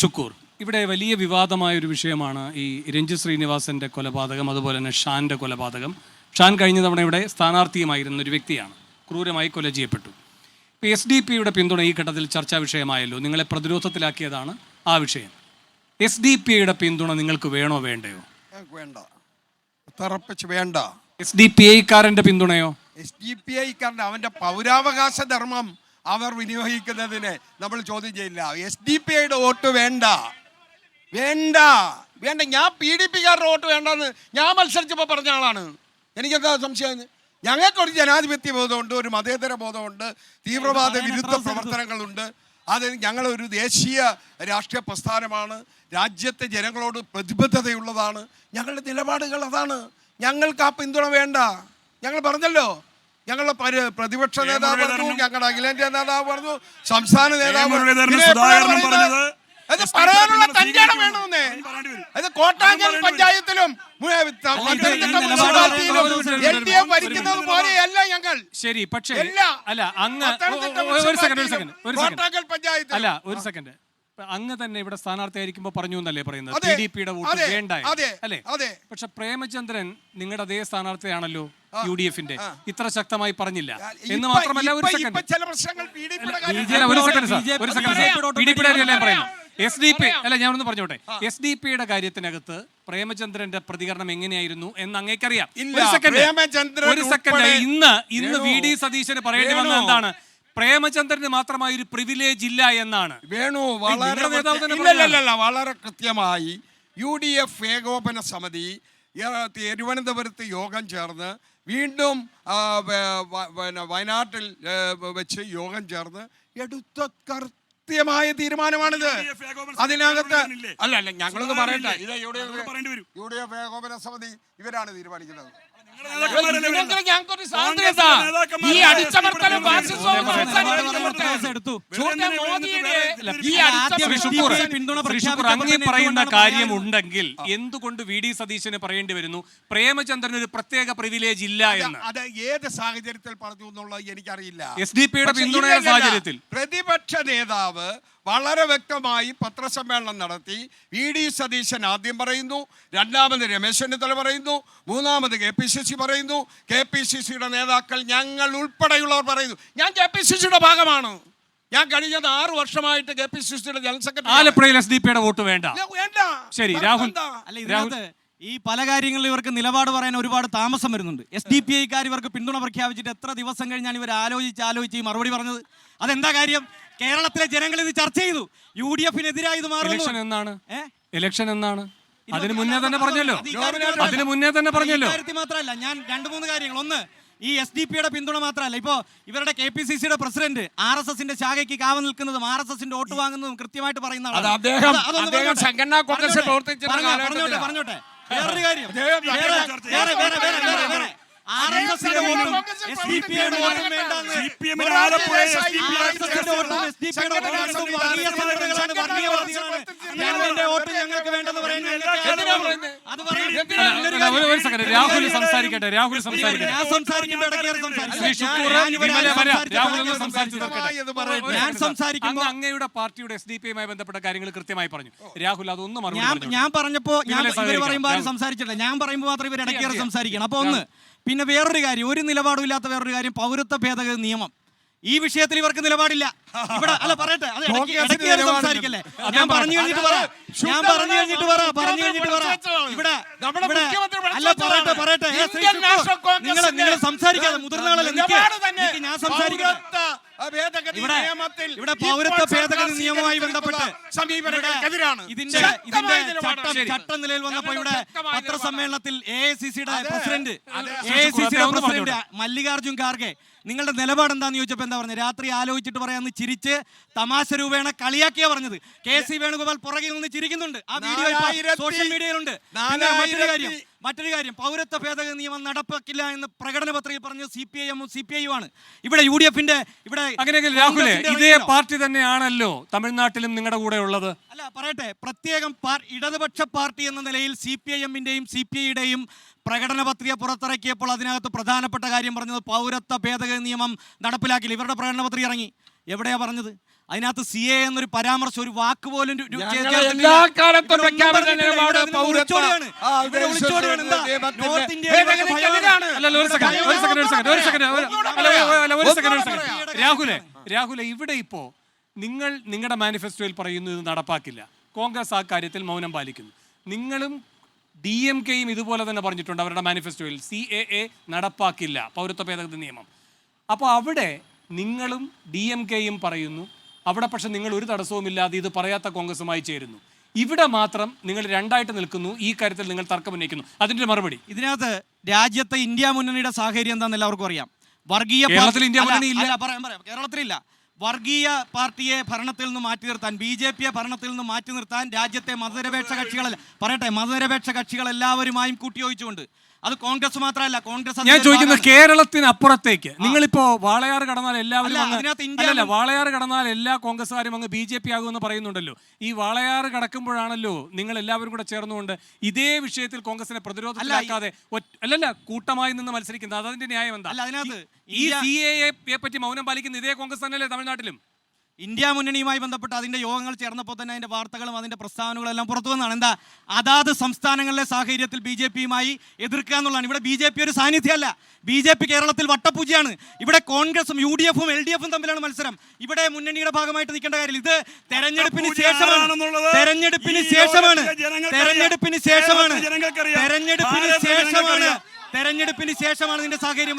ഷുക്കൂർ, ഇവിടെ വലിയ വിവാദമായ ഒരു വിഷയമാണ് ഈ രഞ്ജിത്ത് ശ്രീനിവാസന്റെ കൊലപാതകം, അതുപോലെ തന്നെ ഷാന്റെ കൊലപാതകം. ഷാൻ കഴിഞ്ഞ തവണ ഇവിടെ സ്ഥാനാർത്ഥിയുമായിരുന്ന ഒരു വ്യക്തിയാണ്, ക്രൂരമായി കൊല ചെയ്യപ്പെട്ടു. SDP-യുടെ പിന്തുണ ഈ ഘട്ടത്തിൽ ചർച്ചാ വിഷയമായല്ലോ. നിങ്ങളെ പ്രതിരോധത്തിലാക്കിയതാണ് ആ വിഷയം. SDP-യുടെ പിന്തുണ നിങ്ങൾക്ക് വേണോ വേണ്ടയോ? വേണ്ട, തറപ്പിച്ച് വേണ്ട. SDP-കാരന്റെ പിന്തുണയോ? SDP-കാരൻ്റെ അവൻ്റെ പൗരാവകാശ ധർമ്മം അവർ വിനിയോഗിക്കുന്നതിന് നമ്മൾ ചോദ്യം ചെയ്യില്ല. SDP-യുടെ വോട്ട് വേണ്ട, വേണ്ട, വേണ്ട. ഞാൻ PDP-കാരുടെ വോട്ട് വേണ്ടെന്ന് ഞാൻ മത്സരിച്ചപ്പോൾ പറഞ്ഞ ആളാണ്. എനിക്കെന്താ സംശയം? ഞങ്ങൾക്കൊരു ജനാധിപത്യ ബോധമുണ്ട്, ഒരു മതേതര ബോധമുണ്ട്, തീവ്രവാദ വിരുദ്ധ പ്രവർത്തനങ്ങളുണ്ട്. അത് ഞങ്ങളൊരു ദേശീയ രാഷ്ട്രീയ പ്രസ്ഥാനമാണ്, രാജ്യത്തെ ജനങ്ങളോട് പ്രതിബദ്ധതയുള്ളതാണ്. ഞങ്ങളുടെ നിലപാടുകൾ അതാണ്. ഞങ്ങൾക്ക് ആ പിന്തുണ വേണ്ട. ഞങ്ങൾ പറഞ്ഞല്ലോ, ഞങ്ങളുടെ പ്രതിപക്ഷ നേതാവ് പറഞ്ഞു, ഞങ്ങളുടെ അഖിലേന്ത്യാ നേതാവ് പറഞ്ഞു, സംസ്ഥാന നേതാവ് അത് പറയാനുള്ള കല്യാണം വേണമെന്നേ. അത് കോട്ടാങ്കൽ പഞ്ചായത്തിലും ഭരിക്കുന്നത് പോലെയല്ല ഞങ്ങൾ. ശരി, പക്ഷേ അല്ല, അങ്ങ് കോട്ടാങ്കൽ പഞ്ചായത്ത് അല്ല, ഒരു സെക്കൻഡ്, അങ്ങ് തന്നെ ഇവിടെ സ്ഥാനാർത്ഥിയായിരിക്കുമ്പോ പറഞ്ഞു എന്നല്ലേ പറയുന്നത് PDP-യുടെ വോട്ട് വേണ്ട അല്ലേ? പക്ഷെ പ്രേമചന്ദ്രൻ നിങ്ങളുടെ അതേ സ്ഥാനാർത്ഥിയാണല്ലോ UDF-ന്റെ, ഇത്ര ശക്തമായി പറഞ്ഞില്ല എന്ന് മാത്രമല്ല. ഒരു സെക്കൻഡ്, SDP അല്ല, ഞാനൊന്ന് പറഞ്ഞോട്ടെ. SDP-യുടെ കാര്യത്തിനകത്ത് പ്രേമചന്ദ്രന്റെ പ്രതികരണം എങ്ങനെയായിരുന്നു എന്ന് അങ്ങേക്കറിയാം. ഒരു സെക്കൻഡ്, ഇന്ന് VD സതീശന് പറയേണ്ടി വന്നത് എന്താണ്? പ്രേമചന്ദ്രന് മാത്രമായി ഒരു പ്രിവിലേജ് ഇല്ല എന്നാണ്. വേണു വളരെ കൃത്യമായി UDF ഏകോപന സമിതി തിരുവനന്തപുരത്ത് യോഗം ചേർന്ന് വീണ്ടും വയനാട്ടിൽ വെച്ച് യോഗം ചേർന്ന് എടുത്ത കൃത്യമായ തീരുമാനമാണിത്. അതിനകത്ത് അല്ല, ഞങ്ങളൊന്ന് പറയട്ടെ, ഇത് UDF ഏകോപന സമിതി ഇവരാണ് തീരുമാനിക്കുന്നത്. പറയുന്ന കാര്യമുണ്ടെങ്കിൽ എന്തുകൊണ്ട് VD സതീശന് പറയേണ്ടി വരുന്നു പ്രേമചന്ദ്രന് ഒരു പ്രത്യേക പ്രിവിലേജ് ഇല്ല എന്ന്? അത് ഏത് സാഹചര്യത്തിൽ പറഞ്ഞു എന്നുള്ളത് എനിക്കറിയില്ല. SDP-യുടെ പിന്തുണയുടെ സാഹചര്യത്തിൽ പ്രതിപക്ഷ നേതാവ് വളരെ വ്യക്തമായി പത്രസമ്മേളനം നടത്തി. VD സതീശൻ ആദ്യം പറയുന്നു, രണ്ടാമത് രമേശ് ചെന്നിത്തല പറയുന്നു, മൂന്നാമത് KPCC പറയുന്നു, KPCC-യുടെ നേതാക്കൾ ഞങ്ങൾ ഉൾപ്പെടെയുള്ളവർ പറയുന്നു. ഞാൻ KPCC-യുടെ ഭാഗമാണ്. ഞാൻ കഴിഞ്ഞ 6 വർഷമായിട്ട് KPCC-യുടെ ജനറൽ സെക്രട്ടറി. ആലപ്പുഴയിൽ SDP-യുടെ വോട്ട് വേണ്ട. ശരി, രാഹുൽ, ഈ പല കാര്യങ്ങളിലും ഇവർക്ക് നിലപാട് പറയാൻ ഒരുപാട് താമസം വരുന്നുണ്ട്. SDP-ക്കാർ ഇവർക്ക് പിന്തുണ പ്രഖ്യാപിച്ചിട്ട് എത്ര ദിവസം കഴിഞ്ഞാണ് ഇവർ ആലോചിച്ച് ഈ മറുപടി പറഞ്ഞത്? അതെന്താ കാര്യം? കേരളത്തിലെ ജനങ്ങൾ ഇത് ചർച്ച ചെയ്തു. UDF-നെതിരായി ഇത് മാറുന്നു. ഇലക്ഷൻ എന്നാണ് അതിന് മുന്നേ തന്നെ പറഞ്ഞല്ലോ. മാത്രമല്ല, ഞാൻ 2-3 കാര്യങ്ങൾ. ഒന്ന്, ഈ SDP-യുടെ പിന്തുണ മാത്രമല്ല, ഇപ്പോ ഇവരുടെ KPCC-യുടെ പ്രസിഡന്റ് RSS-ന്റെ ശാഖയ്ക്ക് കാവ നിൽക്കുന്നതും RSS-ന്റെ വോട്ട് വാങ്ങുന്നതും കൃത്യമായിട്ട് പറയുന്ന പറഞ്ഞോട്ടെ. വേറൊരു കാര്യം, RSS-ന്റെ വോട്ടും SDP-യുടെ വോട്ടും വേണ്ടെന്ന്. വോട്ട് ഞങ്ങൾക്ക് വേണ്ടെന്ന് പറയുന്നത് രാഹുൽ സംസാരിക്കട്ടെ. ഞാൻ സംസാരിക്കുമ്പോൾ അങ്ങയുടെ പാർട്ടിയുടെ SDP-യുമായി ബന്ധപ്പെട്ട കാര്യങ്ങൾ കൃത്യമായി പറഞ്ഞു. രാഹുൽ അതൊന്നും ഞാൻ പറഞ്ഞപ്പോ ഇവർ പറയുമ്പോൾ ആരും സംസാരിച്ചിട്ടില്ല. ഞാൻ പറയുമ്പോൾ മാത്രം ഇവർ ഇടയ്ക്കേറെ സംസാരിക്കണം. അപ്പൊ ഒന്ന്, പിന്നെ വേറൊരു കാര്യം, ഒരു നിലപാടും ഇല്ലാത്ത വേറൊരു കാര്യം, പൗരത്വ ഭേദഗതി നിയമം. ഈ വിഷയത്തിൽ ഇവർക്ക് നിലപാടില്ല. ഇവിടെ അല്ല, പറയട്ടെ, സംസാരിക്കല്ലേ? ഞാൻ പറഞ്ഞു കഴിഞ്ഞിട്ട് പറ. ഇവിടെ അല്ല, പറയട്ടെ. നിങ്ങൾ സംസാരിക്കാതെ മുതിർന്നയാളല്ലേ, ഞാൻ സംസാരിക്കാം. ഇവിടെ പൗരത്വ ഭേദഗതി നിയമവുമായി ബന്ധപ്പെട്ട് ഇതിന്റെ ചട്ടം നിലയിൽ വന്നപ്പോ ഇവിടെ പത്രസമ്മേളനത്തിൽ AICC-യുടെ പ്രസിഡന്റ് മല്ലികാർജുൻ ഖാർഗെ നിങ്ങളുടെ നിലപാട് എന്താന്ന് ചോദിച്ചപ്പോൾ എന്താ പറഞ്ഞത്? രാത്രി ആലോചിച്ചിട്ട് പറയാന്ന് ചിരിച്ച് തമാശ രൂപേണ കളിയാക്കിയാ പറഞ്ഞത്. KC വേണുഗോപാൽ പുറകിൽ നിന്ന് ചിരിക്കുന്നുണ്ട്. ആ വീഡിയോ സോഷ്യൽ മീഡിയയിലുണ്ട്. മറ്റൊരു കാര്യം, പൗരത്വ ഭേദഗതി നിയമം നടപ്പാക്കില്ല എന്ന് പ്രകടന പത്രികയിൽ പറഞ്ഞ CPIM-ഉം CPI-യുമാണ്. ഇവിടെ UDF-ന്റെ ഇവിടെ അങ്ങനെയെങ്കിൽ രാഹുലെ ഇതേ പാർട്ടി തന്നെയാണല്ലോ തമിഴ്നാട്ടിലും നിങ്ങളുടെ കൂടെ ഉള്ളത്. അല്ല, പറയട്ടെ, പ്രത്യേകം ഇടതുപക്ഷ പാർട്ടി എന്ന നിലയിൽ CPIM-ന്റെയും CPI-യുടെയും പ്രകടന പത്രിക പുറത്തിറക്കിയപ്പോൾ അതിനകത്ത് പ്രധാനപ്പെട്ട കാര്യം പറഞ്ഞത് പൗരത്വ ഭേദഗതി നിയമം നടപ്പിലാക്കില്ല. ഇവരുടെ പ്രകടന പത്രിക ഇറങ്ങി. എവിടെയാ പറഞ്ഞത്? അതിനകത്ത് CA എന്നൊരു പരാമർശം, ഒരു വാക്ക് പോലും എല്ലാ കാലത്തും പ്രഖ്യാപിച്ച നിലപാട് ഒളിച്ചോടിയാണ്. ഇവിടെ ഒളിച്ചോടിയാണ്. എന്താ നോർത്ത് ഇന്ത്യയിലാണ് അല്ലല്ല, ഒരു സെക്കൻഡ്. രാഹുലെ ഇവിടെ ഇപ്പോ നിങ്ങളുടെ മാനിഫെസ്റ്റോയിൽ പറയുന്നു ഇത് നടപ്പാക്കില്ല. കോൺഗ്രസ് ആ കാര്യത്തിൽ മൗനം പാലിക്കുന്നു. നിങ്ങളും DMKയും ഇതുപോലെ തന്നെ പറഞ്ഞിട്ടുണ്ട് അവരുടെ മാനിഫെസ്റ്റോയിൽ CAA നടപ്പാക്കില്ല, പൗരത്വ ഭേദഗതി നിയമം. അപ്പോൾ അവിടെ നിങ്ങളും DMKയും പറയുന്നു, അവിടെ പക്ഷെ നിങ്ങൾ ഒരു തടസ്സവുമില്ലാതെ ഇത് പറയാത്ത കോൺഗ്രസുമായി ചേരുന്നു. ഇവിടെ മാത്രം നിങ്ങൾ രണ്ടായിട്ട് നിൽക്കുന്നു. ഈ കാര്യത്തിൽ നിങ്ങൾ തർക്കം ഉന്നയിക്കുന്നു. അതിന്റെ മറുപടി? ഇതിനകത്ത് രാജ്യത്തെ ഇന്ത്യ മുന്നണിയുടെ സാഹചര്യം എന്താണെന്ന് എല്ലാവർക്കും അറിയാം. വർഗീയ കേരളത്തിൽ ഇന്ത്യ മുന്നണി ഇല്ല. പറയാം, കേരളത്തിലില്ല. വർഗീയ പാർട്ടിയെ ഭരണത്തിൽ നിന്ന് മാറ്റി നിർത്താൻ, BJPയെ ഭരണത്തിൽ നിന്ന് മാറ്റി നിർത്താൻ രാജ്യത്തെ മതനിരപേക്ഷ കക്ഷികൾ എല്ലാവരുമായും കൂട്ടിയോജിച്ചുകൊണ്ട്, അത് കോൺഗ്രസ് മാത്രമല്ല, കോൺഗ്രസ് ഞാൻ ചോദിക്കുന്നത് കേരളത്തിന് അപ്പുറത്തേക്ക് നിങ്ങളിപ്പോ വാളയാർ കടന്നാൽ എല്ലാവരും വാളയാർ കടന്നാൽ എല്ലാ കോൺഗ്രസ്സുകാരും അങ്ങ് BJP ആകുമെന്ന് പറയുന്നുണ്ടല്ലോ. ഈ വാളയാർ കടക്കുമ്പോഴാണല്ലോ നിങ്ങൾ എല്ലാവരും കൂടെ ചേർന്നുകൊണ്ട് ഇതേ വിഷയത്തിൽ കോൺഗ്രസിനെ പ്രതിരോധത്തിലാക്കാതെ കൂട്ടമായി നിന്ന് മത്സരിക്കുന്നത്. അതിന്റെ ന്യായം എന്താ? ഈ CAA പറ്റി മൗനം പാലിക്കുന്ന ഇതേ കോൺഗ്രസ് തന്നെയല്ലേ തമിഴ്നാട്ടിലും? ഇന്ത്യ മുന്നണിയുമായി ബന്ധപ്പെട്ട് അതിന്റെ യോഗങ്ങൾ ചേർന്നപ്പോൾ തന്നെ അതിന്റെ വാർത്തകളും അതിന്റെ പ്രസ്താവനകളും എല്ലാം പുറത്തു വന്നതാണ്. എന്താ, അതാത് സംസ്ഥാനങ്ങളിലെ സാഹചര്യത്തിൽ BJPയുമായി എതിർക്കുക എന്നുള്ളതാണ്. ഇവിടെ BJP ഒരു സാന്നിധ്യമല്ല. BJP കേരളത്തിൽ വട്ടപൂജയാണ്. ഇവിടെ കോൺഗ്രസും UDFും LDFും തമ്മിലാണ് മത്സരം. ഇവിടെ മുന്നണിയുടെ ഭാഗമായിട്ട് നിൽക്കേണ്ട കാര്യമില്ല. ഇത് തെരഞ്ഞെടുപ്പിന് ശേഷമാണ് ഇതിന്റെ സാഹചര്യം.